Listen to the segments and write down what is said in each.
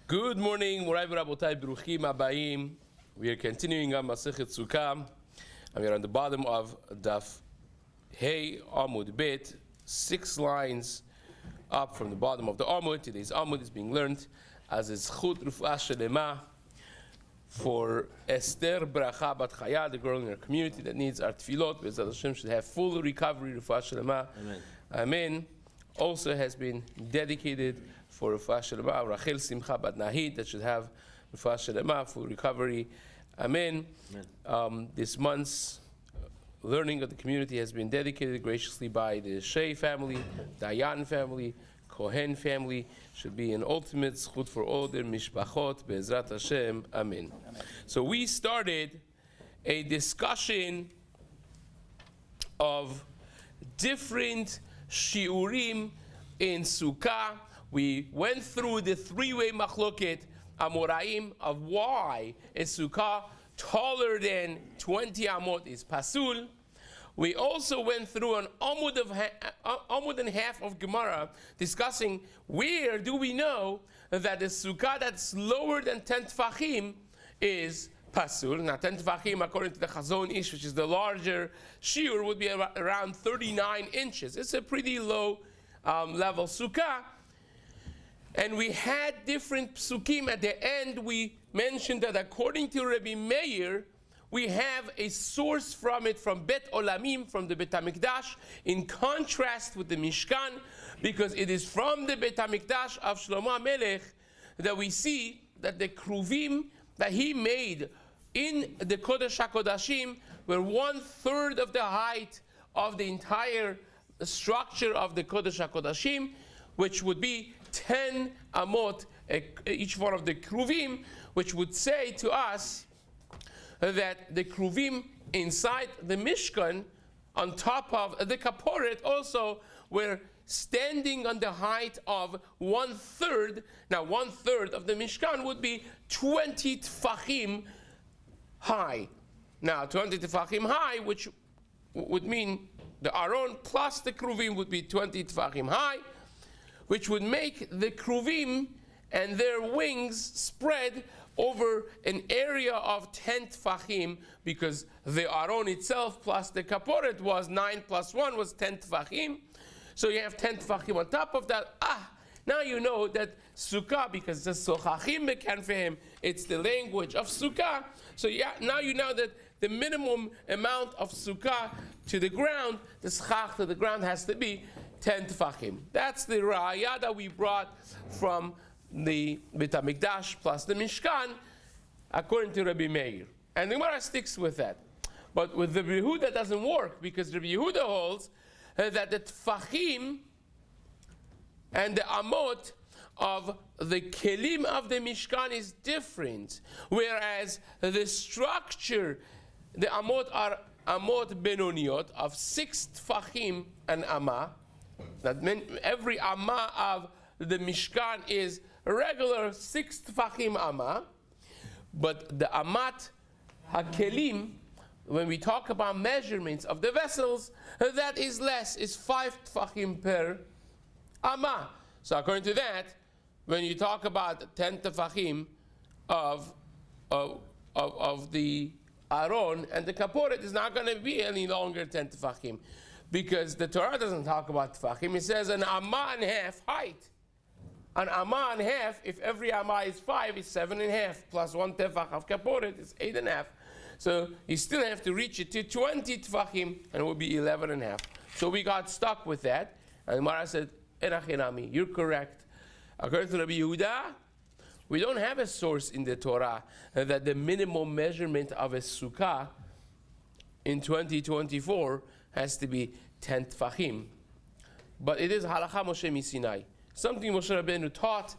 Good morning, Morai V'Rabotai, Bruchim Abayim. We are continuing on Masechet Succah, and we are on the bottom of Daf Hey Amud Bet, 6 lines up from the bottom of the Amud. Today's Amud is being learned as a Zchut Ruf'ah Shelema for Esther Bracha Bat Chaya, the girl in our community that needs our tefillot. Be'ezrat Hashem should have full recovery, Ruf'ah Shelema. Amen. Amen. Also has been dedicated for Ruf'ah Shelema, Rachel Simcha Bat Nahid, that should have Ruf'ah Shelema, full recovery. Amen. This month's learning of the community has been dedicated graciously by the Shea family, Dayan family, Kohen family. Should be an ultimate zchut for all their mishpachot, Be'ezrat Hashem. Amen. So we started a discussion of different shiurim in Sukkah. We went through the three-way machloket Amoraim of why a Sukkah taller than 20 amot is pasul. We also went through an amud and half of Gemara discussing where do we know that the Sukkah that's lower than 10 tefachim is pasul. Now 10 tefachim, according to the Chazon Ish, which is the larger shiur, would be around 39 inches. It's a pretty low level Sukkah. And we had different psukim. At the end, we mentioned that according to Rabbi Meir, we have a source from it from Bet Olamim, from the Bet HaMikdash, in contrast with the Mishkan, because it is from the Bet HaMikdash of Shlomo HaMelech that we see that the kruvim that he made in the Kodesh HaKodashim were 1/3 of the height of the entire structure of the Kodesh HaKodashim, which would be 10 amot, each one of the kruvim, which would say to us that the kruvim inside the Mishkan, on top of the kaporet, also were standing on the height of 1/3. Now 1/3 of the Mishkan would be 20 tefachim high. Now 20 tefachim high, which would mean the Aron plus the kruvim would be 20 tefachim high, which would make the kruvim and their wings spread over an area of 10 tefachim, because the Aron itself plus the kaporet was 9 plus 1 was 10 tefachim. So you have 10 tefachim on top of that. Now you know that Sukkah, because it's sochachim bekanfehem, it's the language of Sukkah. So now you know that the minimum amount of Sukkah to the ground, the schach to the ground, has to be 10 tefachim. That's the ra'ayah that we brought from the Bet HaMikdash plus the Mishkan, according to Rabbi Meir. And the Gemara sticks with that. But with the Rabbi Yehuda, that doesn't work, because Rabbi Yehuda holds that the tefachim and the amot of the kelim of the Mishkan is different, whereas the structure, the amot are amot benoniot of 6 tefachim and amma. That meant every amma of the Mishkan is a regular 6 tefachim amma, but the amat hakelim, when we talk about measurements of the vessels, that is less, is 5 tefachim per amma. So according to that, when you talk about 10 tefachim of the Aron and the kaporet, is not going to be any longer 10 tefachim, because the Torah doesn't talk about tefachim. It says an amma and a half height. An amma and a half, if every amma is 5, is 7.5, plus 1 tefach of kaporet is 8.5. So you still have to reach it to 20 tefachim, and it will be 11.5. So we got stuck with that, and Mara said, Enachinami, you're correct. According to Rabbi Yehuda, we don't have a source in the Torah that the minimum measurement of a sukkah in 2024 has to be 10 tefachim. But it is halacha Moshe Misinai, something Moshe Rabbeinu taught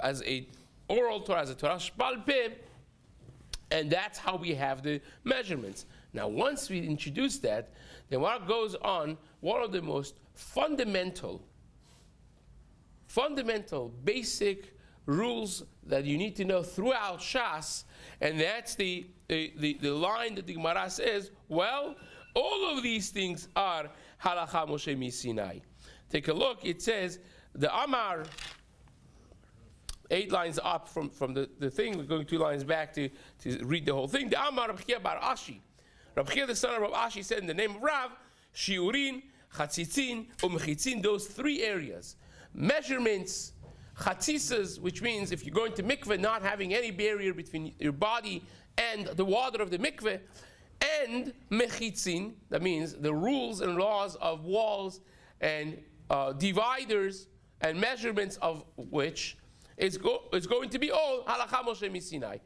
as a oral Torah, as a Torah shbal peh, and that's how we have the measurements. Now, once we introduce that, then what goes on, one of the most fundamental, basic rules that you need to know throughout Shas, and that's the line that the Gemara says, well, all of these things are halacha Moshe Misinai. Take a look, it says, the Amar 8 lines up from the thing. We're going 2 lines back to read the whole thing. The Amar Rabbi Chia bar Ashi. Rabbi Chia, the son of Rabbi Ashi, said in the name of Rav, Shiurin, Chatzitzin, Umechitzin, those 3 areas. Measurements, Chatzisas, which means if you're going to mikveh, not having any barrier between your body and the water of the mikveh, and Mechitzin, that means the rules and laws of walls and dividers and measurements of which is going to be all Halakha Moshe Misinai.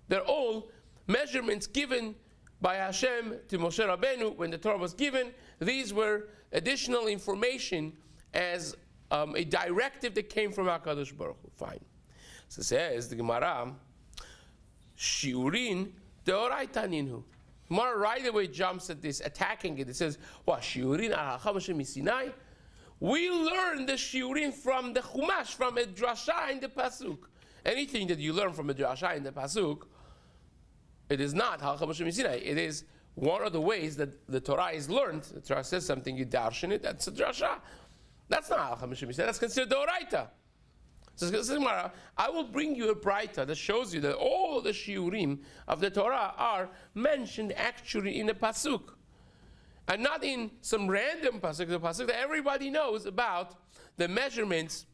They're all measurements given by Hashem to Moshe Rabbeinu when the Torah was given. These were additional information as a directive that came from HaKadosh Baruch Hu. Fine. So says the Gemara, Shiurin Deoraita Ninhu. Gemara right away jumps at this, attacking it. It says, what, Shiurin Halakha Moshe Misinai? We learn the shiurim from the Chumash, from a drasha in the pasuk. Anything that you learn from a drasha in the pasuk, it is not Halakha Moshe Misinai. It is one of the ways that the Torah is learned. The Torah says something, you darshan it, that's a drasha. That's not Halakha Moshe Misinai, that's considered Doraita. So I will bring you a braita that shows you that all the shiurim of the Torah are mentioned actually in the pasuk. And not in some random pasuk, the pasuk that everybody knows about, the measurements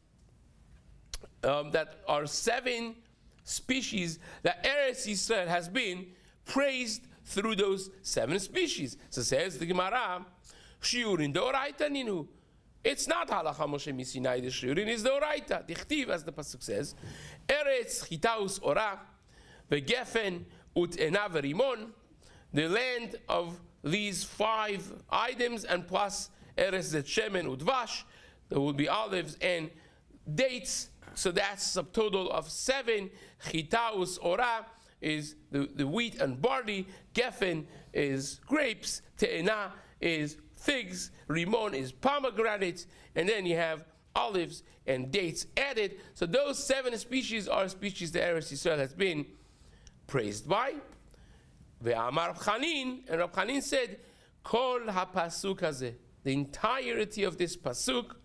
that are 7 species that Eretz Yisrael has been praised through those 7 species. So says the Gemara, Shiurin Doraita Ninu. It's not Halakha Moshe Misinai, the Shiurin is Doraita. Dichtiv, as the pasuk says, Eretz Chitaus Ora, Vegefen Ut Ena Verimon, the land of these 5 items, and plus Eretz Shemen Udvash, there will be olives and dates. So that's a total of 7. Chitaus Ora is the wheat and barley. Geffen is grapes. Te'ena is figs. Rimon is pomegranates. And then you have olives and dates added. So those 7 species are species that Eretz Yisrael has been praised by. Ve'amar Rab Chanin, and Rab Chanin said, Kol ha'pasuk hazeh, the entirety of this pasuk,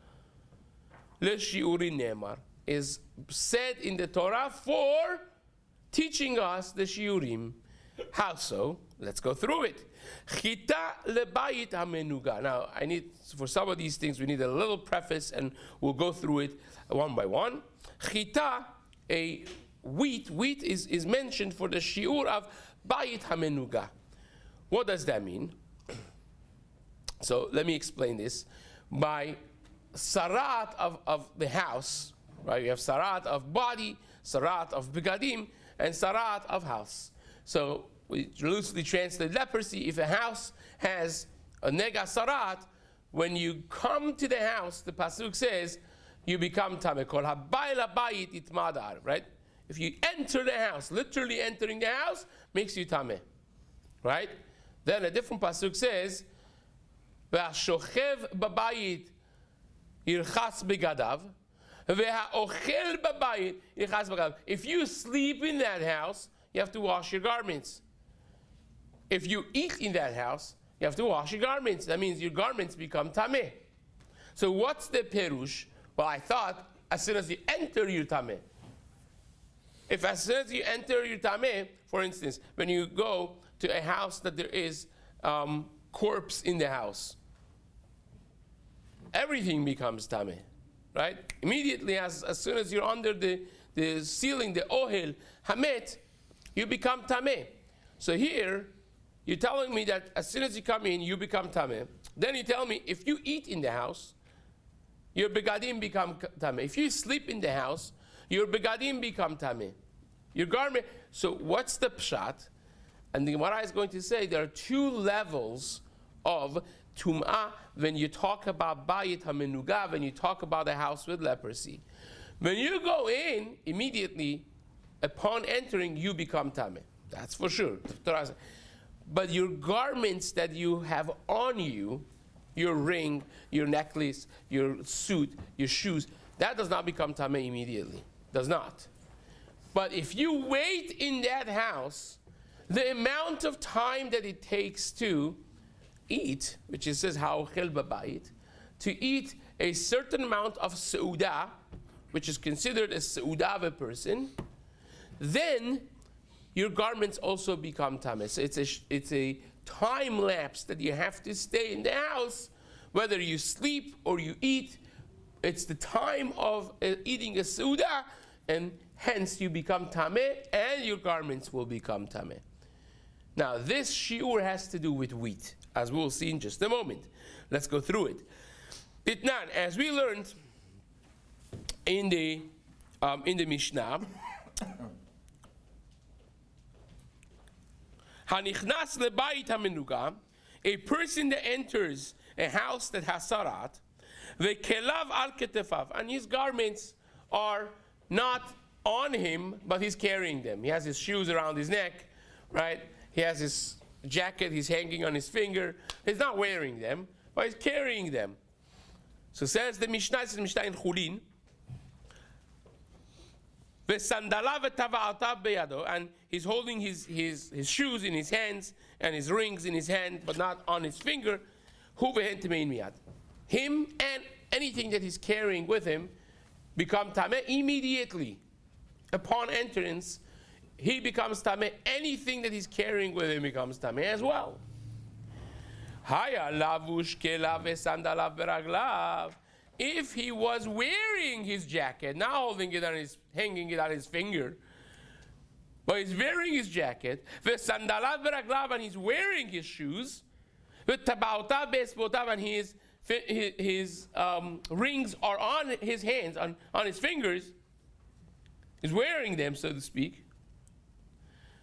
le'shiurin ne'emar, is said in the Torah for teaching us the shiurim. How so? Let's go through it. Chita lebayit hamenuga. Now, for some of these things, we need a little preface, and we'll go through it one by one. Chita, a wheat is mentioned for the shiur of Bayit Hamenuga. What does that mean? So let me explain this. By sarat of the house, right? You have sarat of body, sarat of begadim, and sarat of house. So we loosely translate leprosy. If a house has a nega sarat, when you come to the house, the pasuk says, you become tameh. Kol habayla bayit itmadar, right? If you enter the house, literally entering the house, makes you tameh, right? Then a different pasuk says, "V'ashochev babayit yirchas begadav, v'ha'ochel babayit yirchas begadav." If you sleep in that house, you have to wash your garments. If you eat in that house, you have to wash your garments. That means your garments become tameh. So what's the perush? Well, I thought as soon as you enter, you're tameh. If as soon as you enter your tameh, for instance, when you go to a house that there is corpse in the house, everything becomes tameh, right? Immediately, as soon as you're under the ceiling, the ohel, hamet, you become tameh. So here, you're telling me that as soon as you come in, you become tameh. Then you tell me, if you eat in the house, your begadim become tameh. If you sleep in the house, your begadim become tameh. Your garment. So what's the pshat? And the Gemara is going to say there are 2 levels of tum'ah when you talk about bayit hamenuga, when you talk about a house with leprosy. When you go in, immediately, upon entering, you become tameh. That's for sure. But your garments that you have on you, your ring, your necklace, your suit, your shoes, that does not become tameh immediately. Does not. But if you wait in that house, the amount of time that it takes to eat, which it says ha'ochel babayit, to eat a certain amount of seudah, which is considered a seudah of a person, then your garments also become tameh. So it's a time lapse that you have to stay in the house, whether you sleep or you eat. It's the time of eating a seudah, and hence you become tameh, and your garments will become tameh. Now, this shiur has to do with wheat, as we'll see in just a moment. Let's go through it. Itnan, as we learned in the Mishnah, Hanichnas lebayit hamenuga, a person that enters a house that has sarat, vekelav al ketefav, and his garments are not on him, but he's carrying them. He has his shoes around his neck, right? He has his jacket, he's hanging on his finger. He's not wearing them, but he's carrying them. So says the Mishnah, in Chulin, and he's holding his shoes in his hands and his rings in his hand, but not on his finger. Him and anything that he's carrying with him become tameh immediately. Upon entrance, he becomes tameh. Anything that he's carrying with him becomes tameh as well. If he was wearing his jacket, not holding it on hanging it on his finger, but he's wearing his jacket, and he's wearing his shoes, and his rings are on his hands, on his fingers, he's wearing them, so to speak,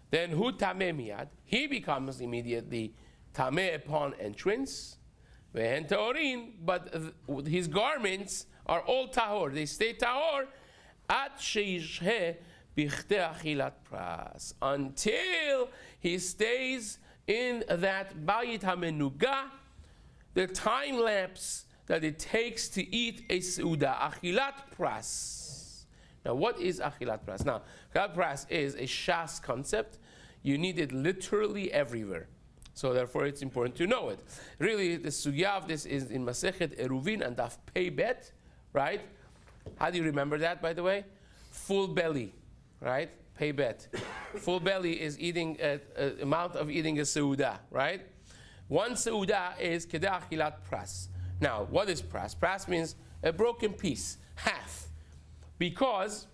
then hu tameh miyad, he becomes immediately tameh upon entrance. But his garments are all tahor. They stay tahor until he stays in that bayit hamenuga, the time lapse that it takes to eat a seudah, achilat pras. Now, what is achilat pras? Now, achilat pras is a shas concept. You need it literally everywhere. So therefore, it's important to know it. Really, the sugya of this is in Masechet Eruvin and Daf Pei Bet, right? How do you remember that, by the way? Full belly, right? Pei Bet. Full belly is eating amount of eating a seudah, right? One seudah is kedeh achilat pras. Now, what is pras? Pras means a broken piece, half, because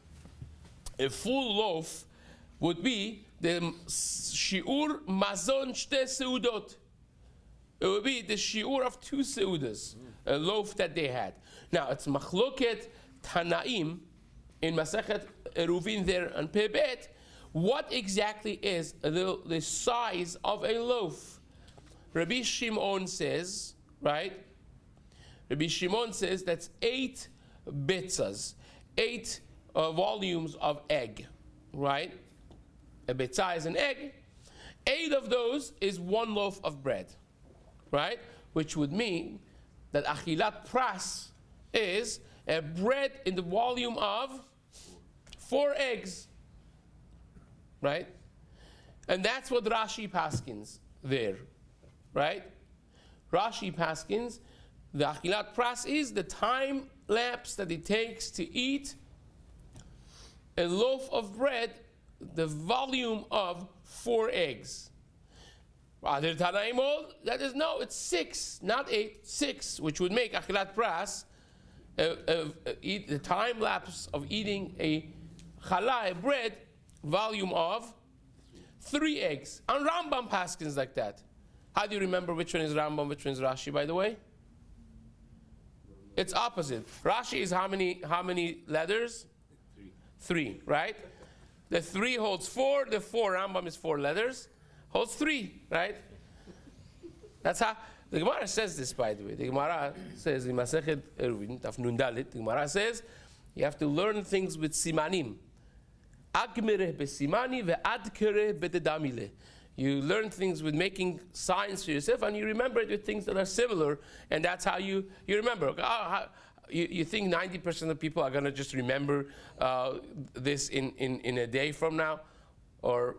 a full loaf would be the shiur mazon shte seudot. It would be the shiur of 2 seudas, a loaf that they had. Now it's machloket tanaim in Masechet Eruvin there and Pebet. What exactly is the size of a loaf? Rabbi Shimon says, right? Rabbi Shimon says that's 8 bitzas, 8 volumes of egg, right? A bitzah is an egg. 8 of those is 1 loaf of bread, right? Which would mean that achilat pras is a bread in the volume of 4 eggs, right? And that's what Rashi paskins there, right? Rashi paskins, the achilat pras is the time lapse that it takes to eat a loaf of bread, the volume of 4 eggs. Other Tanaim hold that is no, it's 6, not 8, 6, which would make achilat pras the time lapse of eating a challah, a bread, volume of 3 eggs. And Rambam paskins like that. How do you remember which one is Rambam, which one is Rashi, by the way? It's opposite. Rashi is how many letters? 3, right? The 3 holds 4, the 4, Rambam is 4 letters, holds 3, right? That's how, the Gemara says this, by the way. The Gemara says, in Masechet Eruvin, Daf Nun Dalet, the Gemara says, you have to learn things with simanim. Agmereh besimani ve'adkereh betedamile. You learn things with making signs for yourself, and you remember it with things that are similar, and that's how you remember. You think 90% of people are going to just remember this in a day from now, or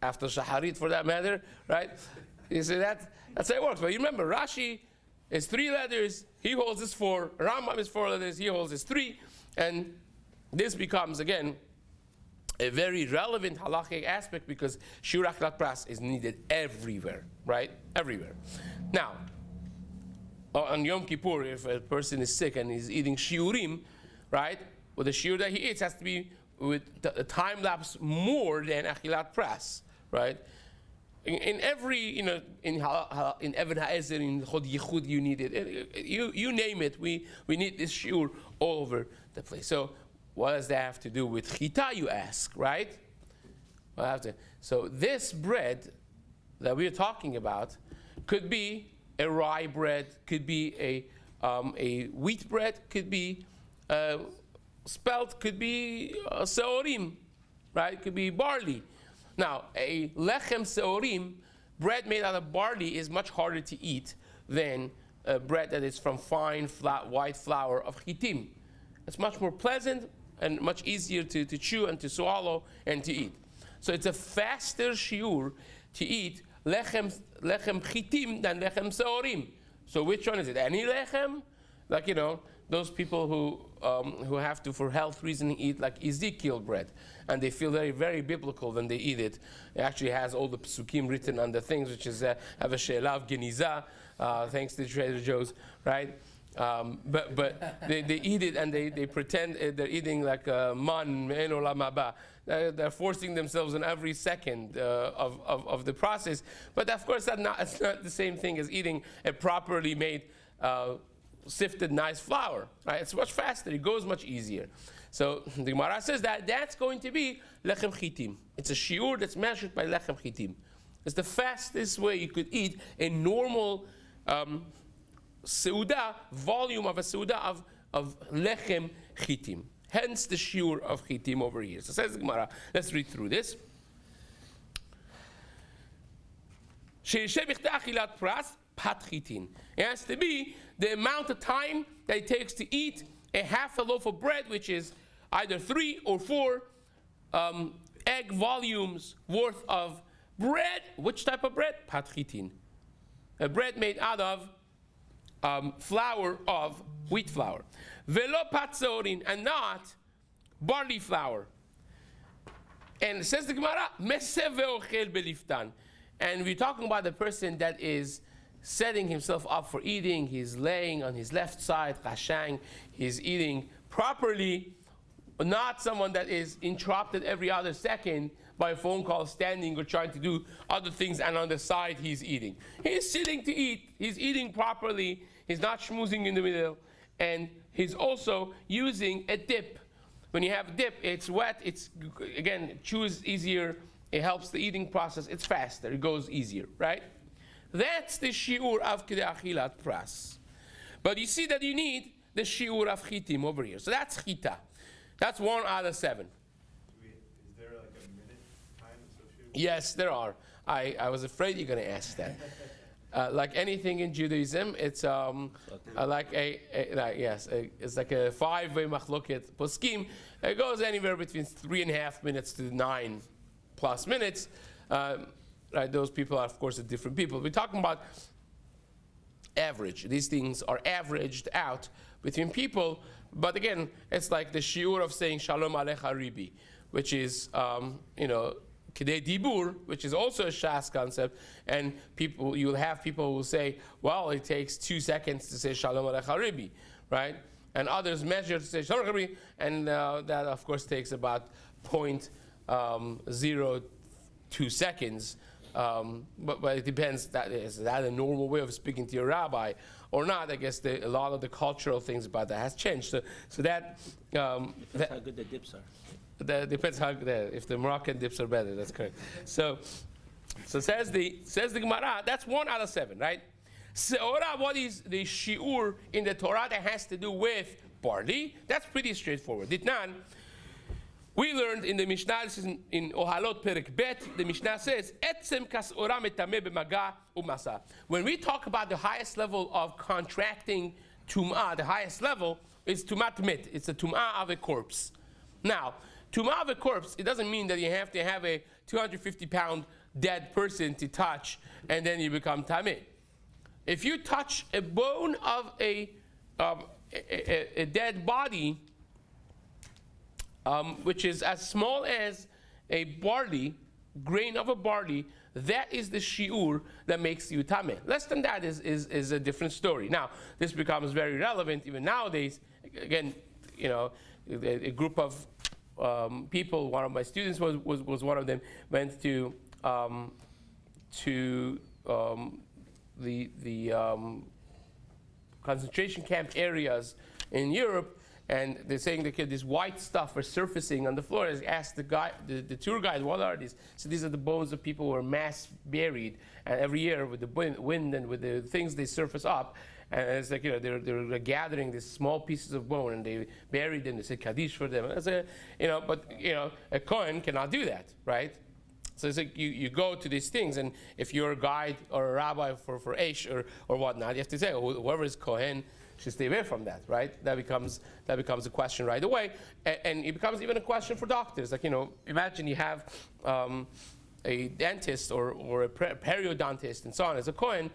after Shaharit for that matter, right? You say that's how it works. But you remember, Rashi is 3 letters, he holds his 4. Rambam is 4 letters, he holds his 3. And this becomes, again, a very relevant halachic aspect because shiur achilat pras is needed everywhere, right? Everywhere. Now, on Yom Kippur, if a person is sick and he's eating shiurim, right? Well, the shiur that he eats has to be with a time lapse more than achilat pras, right? In every, in Even Ha'ezer, in Chod Yichud, you need it. You name it, we need this shiur all over the place. So what does that have to do with chita, you ask, right? So this bread that we're talking about could be a rye bread, could be a wheat bread, could be spelt, could be seorim, right? Could be barley. Now, a lechem seorim, bread made out of barley, is much harder to eat than bread that is from fine, flat, white flour of chitim. It's much more pleasant and much easier to chew and to swallow and to eat. So it's a faster shiur to eat lechem chitim than lechem seorim. So which one is it? Any lechem? Like, those people who have to, for health reason, eat like Ezekiel bread, and they feel very, very biblical when they eat it. It actually has all the psukim written on the things, which is have a she'elav geniza, thanks to Trader Joe's, right? But they eat it and they pretend they're eating like man me'en olam haba. They're forcing themselves in every second of the process. But of course, it's not the same thing as eating a properly made sifted nice flour, right? It's much faster. It goes much easier. So the Gemara says that's going to be lechem chitim. It's a shiur that's measured by lechem chitim. It's the fastest way you could eat a normal seudah, volume of a seudah of lechem chitim. Hence the shiur of chitim over here. So says the Gemara. Let's read through this. Pat chitin. It has to be the amount of time that it takes to eat a half a loaf of bread, which is either 3 or 4 egg volumes worth of bread. Which type of bread? Pat chitin. A bread made out of flour of wheat flour. Velo pat seorin, and not barley flour. And it says the Gemara, meseh ve'ochel beliftan. And we're talking about the person that is setting himself up for eating. He's laying on his left side, kashang. He's eating properly, not someone that is interrupted every other second by a phone call, standing or trying to do other things, and on the side he's eating. He's sitting to eat. He's eating properly. He's not schmoozing in the middle. And he's also using a dip. When you have a dip, it's wet. It's, again, it chews easier. It helps the eating process. It's faster. It goes easier, right? That's the shiur of kedei achilat pras. But you see that you need the shiur of chitim over here. So that's chita. That's 1 out of 7. Is there like a minute time associated? Yes, there are. I was afraid you're going to ask that. Like anything in Judaism, it's like it's like a 5-way machloket poskim. It goes anywhere between 3.5 minutes to 9+ minutes. Right, those people are, of course, different people. We're talking about average. These things are averaged out between people. But again, it's like the shiur of saying Shalom Alecha Ribi, which is, Kedei Dibur, which is also a Shas concept. And you'll have people who will say, well, it takes 2 seconds to say Shalom Alecha Ribi, right? And others measure to say Shalom Alecha Ribi, and that, of course, takes about 0.02 seconds. But it depends. Is that a normal way of speaking to your rabbi or not? I guess a lot of the cultural things about that has changed. So that depends how good the dips are. That depends how if the Moroccan dips are better. That's correct. So says the Gemara. That's 1 out of 7, right? Seora, what is the shiur in the Torah that has to do with barley? That's pretty straightforward. Ditnan. We learned in the Mishnah, this is in Ohalot Perek Bet, the Mishnah says, Etzem kas'ora metameh b'maga u'masa. When we talk about the highest level of contracting tum'ah, the highest level is tumat mit. It's the tum'ah of a corpse. Now, tum'ah of a corpse, it doesn't mean that you have to have a 250-pound dead person to touch and then you become tameh. If you touch a bone of a dead body, which is as small as a barley, grain of a barley, that is the shiur that makes you tameh. Less than that is a different story. Now, this becomes very relevant even nowadays. Again, a group of people, one of my students was one of them, went to the concentration camp areas in Europe, and they're saying that this white stuff was surfacing on the floor. I asked the tour guide, what are these? So these are the bones of people who were mass buried, and every year with the wind and with the things, they surface up. And it's like, they're gathering these small pieces of bone and they bury them, they say Kaddish for them. A Kohen cannot do that, right? So it's like you go to these things, and if you're a guide or a rabbi for Eish or whatnot, you have to say, whoever is Kohen should stay away from that, right? That becomes a question right away. And it becomes even a question for doctors. Like, imagine you have a dentist or a periodontist and so on as a Kohen,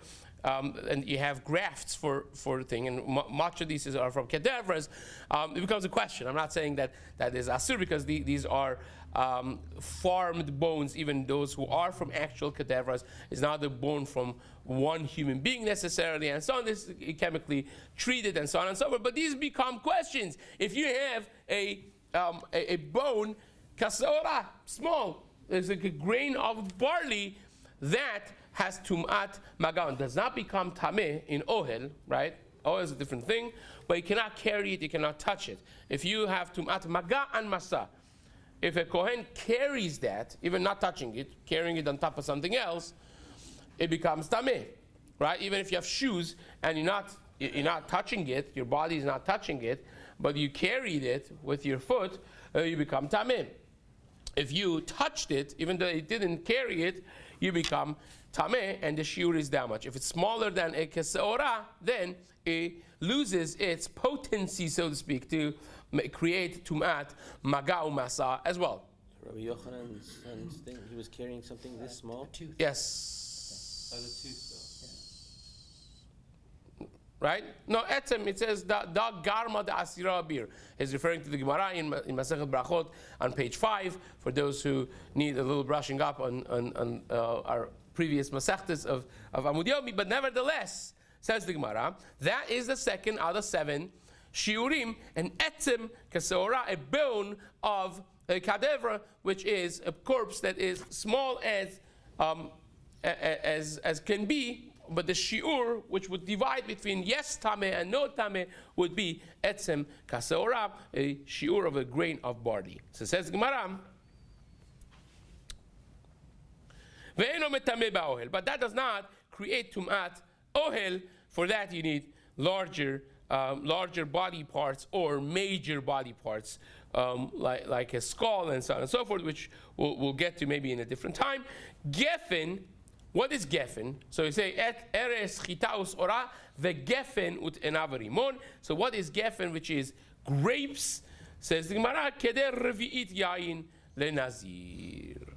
and you have grafts for the thing, and much of these are from cadavers. It becomes a question. I'm not saying that is asur, because these are farmed bones. Even those who are from actual cadavers is not the bone from one human being necessarily, and so on. This is chemically treated and so on and so forth. But these become questions. If you have a bone, kasora, small, there's like a grain of barley that has tumat maga, does not become tameh in ohel, right? Ohel is a different thing, but you cannot carry it, you cannot touch it. If you have tumat maga and masa, if a kohen carries that, even not touching it, carrying it on top of something else, it becomes tameh, right? Even if you have shoes and you're not touching it, your body is not touching it, but you carried it with your foot, you become tameh. If you touched it, even though it didn't carry it, you become tameh, and the shiur is that much. If it's smaller than a keseorah, then it loses its potency, so to speak, to create tumat maga umasa as well. Rabbi Yochanan's son's thing, he was carrying something this small? Yes. As a tooth, Right? No, etzem, it says da garma da asira bir. He's referring to the Gemara in Masechet Brachot on page 5, for those who need a little brushing up on our previous Masechtes of Amud Yomi. But nevertheless, says the Gemara, that is the second out of 7 shiurim, and etzem kaseora, a bone of a cadaver, which is a corpse that is small as can be. But the shiur, which would divide between yes tameh and no tameh, would be etzem kaseora, a shiur of a grain of barley. So says Gemara, ve'eno metameh ba'ohel, but that does not create tumat ohel. For that you need larger body parts or major body parts, like a skull and so on and so forth, which we'll get to maybe in a different time. Geffen. What is geffen? So you say et eres chitaus ora vegeffen ut enavarimon. So what is geffen, which is grapes? Says the Gemara, keder revi'it yain lenazir.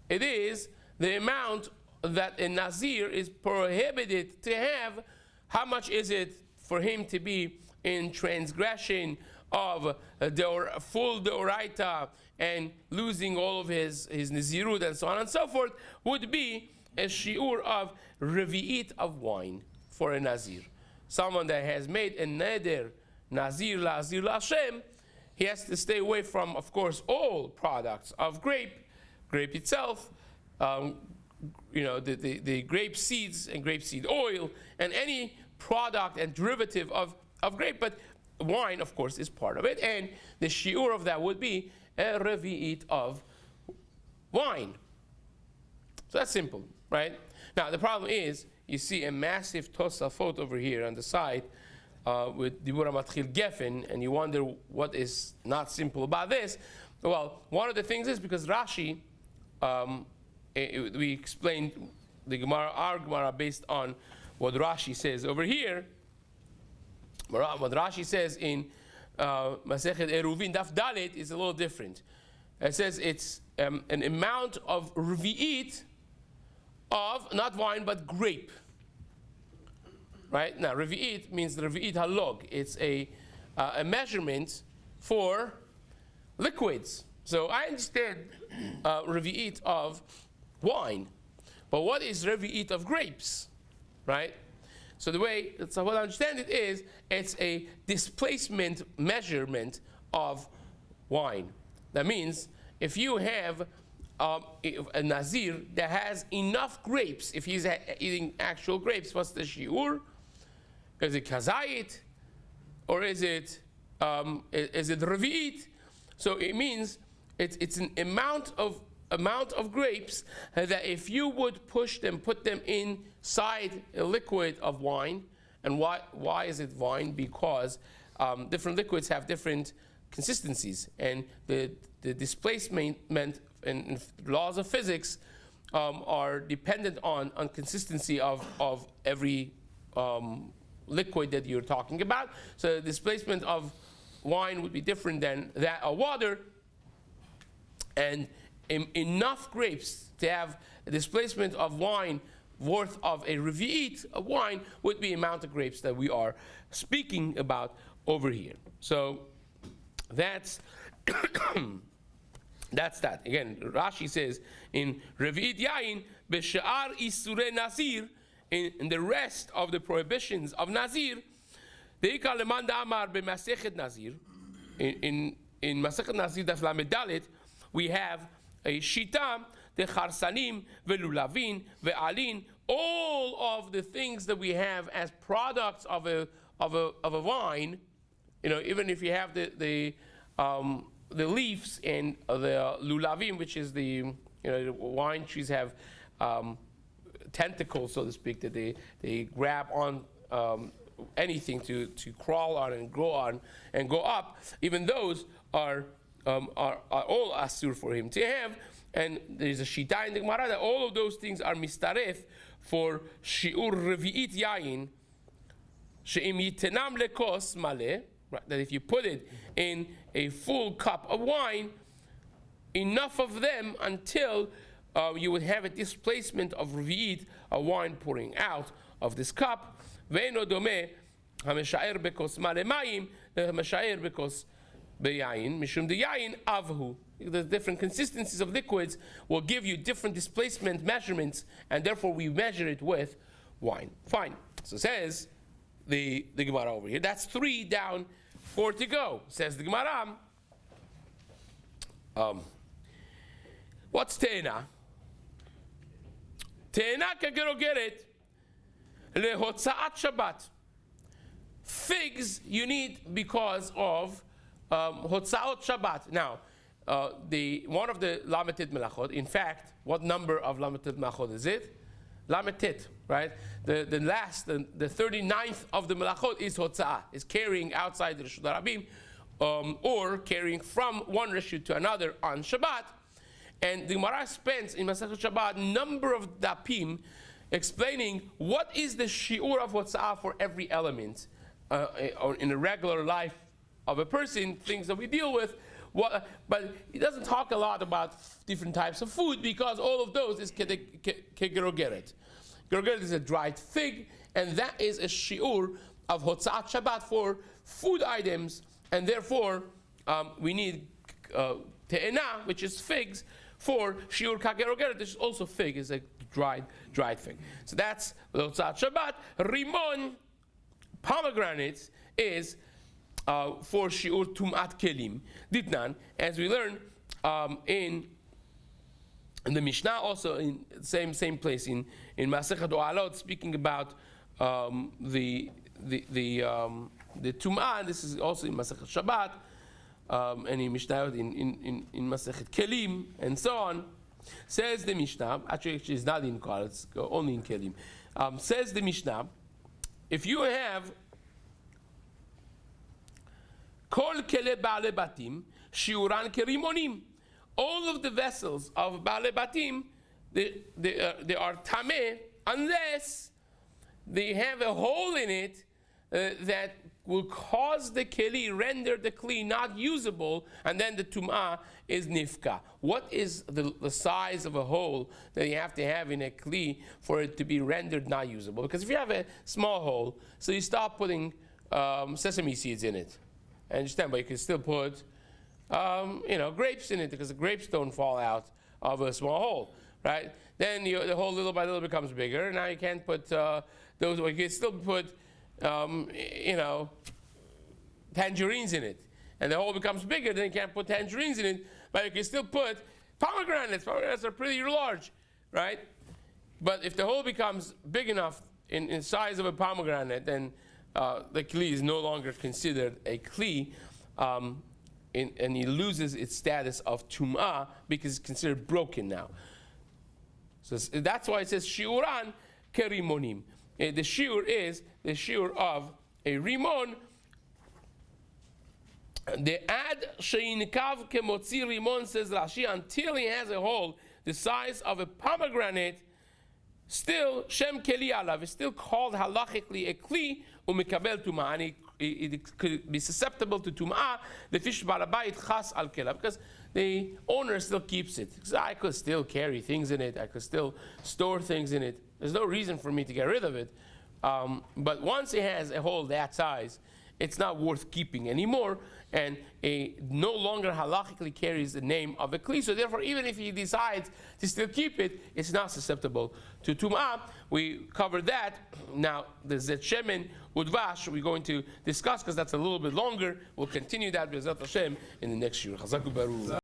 It is the amount that a nazir is prohibited to have. How much is it for him to be in transgression of the full deoraita and losing all of his nazirut and so on and so forth? Would be a shiur of revi'it of wine for a nazir. Someone that has made a neder, nazir la'azir la'Hashem, he has to stay away from, of course, all products of grape itself, the grape seeds and grapeseed oil, and any product and derivative of grape. But wine, of course, is part of it, and the shiur of that would be a revi'it of wine. So that's simple. Right? Now, the problem is, you see a massive tosafot over here on the side with Dibura Matchil Geffen, and you wonder what is not simple about this. Well, one of the things is because Rashi, we explained the Gemara, our Gemara, based on what Rashi says over here. What Rashi says in Masechet Eruvin Daf Dalet is a little different. It says it's an amount of revi'it of not wine but grape. Right? Now, revi'it means the revi'it halog. It's a measurement for liquids. So I understand revi'it of wine, but what is revi'it of grapes, right? So what I understand it is, it's a displacement measurement of wine. That means if you have a nazir that has enough grapes, if he's eating actual grapes, what's the shiur? Is it kazayit, or is it revi'it? So it means it's an amount of grapes that if you would put them inside a liquid of wine. And why is it wine? Because different liquids have different consistencies, and the displacement and laws of physics are dependent on consistency of every liquid that you're talking about. So the displacement of wine would be different than that of water, and enough grapes to have a displacement of wine worth of a revi'it of wine would be the amount of grapes that we are speaking about over here. So that's that's that. Again, Rashi says in revi'it yain b'sha'ar isure nazir, in the rest of the prohibitions of nazir, deika leman da'amar b'masechet nazir, in Masechet Nazir daf lamed dalet, we have a shita, the charsanim, velulavin, ve'alin, all of the things that we have as products of a wine. You know, even if you have the leaves and the lulavim, which is the wine trees have tentacles, so to speak, that they grab on anything to crawl on and grow on and go up. Even those are all asur for him to have. And there's a shita in the Gemara that all of those things are mistaref for shiur revi'it yain, she'im yitenam lekos maleh, that if you put it in a full cup of wine, enough of them until you would have a displacement of revi'it, a wine pouring out of this cup. Ve'eno domeh hameshaer bekos maleh mayim hameshaer bekos beyayin mishum deyayin avhu. The different consistencies of liquids will give you different displacement measurements, and therefore we measure it with wine. Fine. So says the Gemara over here. That's 3 down, 4 to go. Says the Gemara. What's te'ena? Te'ena kagerogeret lehotza'at Shabbat. Figs you need because of hotza'ot Shabbat. Now, one of the lametit melachot. In fact, what number of lametit melachot is it? Lametit, right? The 39th of the melachot is hotza'ah, is carrying outside the Reshut Harabim, or carrying from one reshut to another on Shabbat. And the Gemara spends in Masechet Shabbat number of dapim explaining what is the shiur of hotza'ah for every element in a regular life of a person, things that we deal with. But he doesn't talk a lot about different types of food, because all of those is kegerogeret. Gerogeret is a dried fig, and that is a shiur of hotza'at Shabbat for food items, and therefore we need te'ena, which is figs, for shiur kagerogeret, which is also fig, is a dried fig. So that's hotza'at Shabbat. Rimon, pomegranates, is for shiur tumat kelim. Ditnan, as we learn in the Mishnah, also in the same place in Masechet Oalot, speaking about the tumah. This is also in Masechet Shabbat, and in Mishnah in Masechet Kelim, and so on. Says the Mishnah. Actually, it's not in Kol, it's only in Kelim. Says the Mishnah, if you have Kol kele ba'ale batim shiuran kerimonim. All of the vessels of ba'ale batim, they are tameh unless they have a hole in it that will cause the keli, render the kli not usable, and then the tum'ah is nifka. What is the size of a hole that you have to have in a kli for it to be rendered not usable? Because if you have a small hole, so you start putting sesame seeds in it. I understand, but you can still put grapes in it, because the grapes don't fall out of a small hole, right? Then the hole little by little becomes bigger. Now you can't put those. You can still put, tangerines in it, and the hole becomes bigger. Then you can't put tangerines in it, but you can still put pomegranates. Pomegranates are pretty large, right? But if the hole becomes big enough in size of a pomegranate, then the kli is no longer considered a kli, and he loses its status of tum'ah because it's considered broken now. So that's why it says shiuran kerimonim. The shiur is the shiur of a rimon. The ad sheinikav kemotzi rimon, says Rashi, until he has a hole the size of a pomegranate. Still, Shem Keli Alav is still called halachically a Kli, umikabel Tum'ah, and it could be susceptible to Tum'ah, the fish barabayit chas al kela, because the owner still keeps it. Because I could still carry things in it, I could still store things in it. There's no reason for me to get rid of it. But once it has a hole that size, it's not worth keeping anymore, and no longer halachically carries the name of a kli. So therefore, even if he decides to still keep it, it's not susceptible to tum'ah. We covered that. Now, the zet shemen udvash we're going to discuss, because that's a little bit longer. We'll continue that, b'ezrat Hashem, in the next year. Chazaku baruch.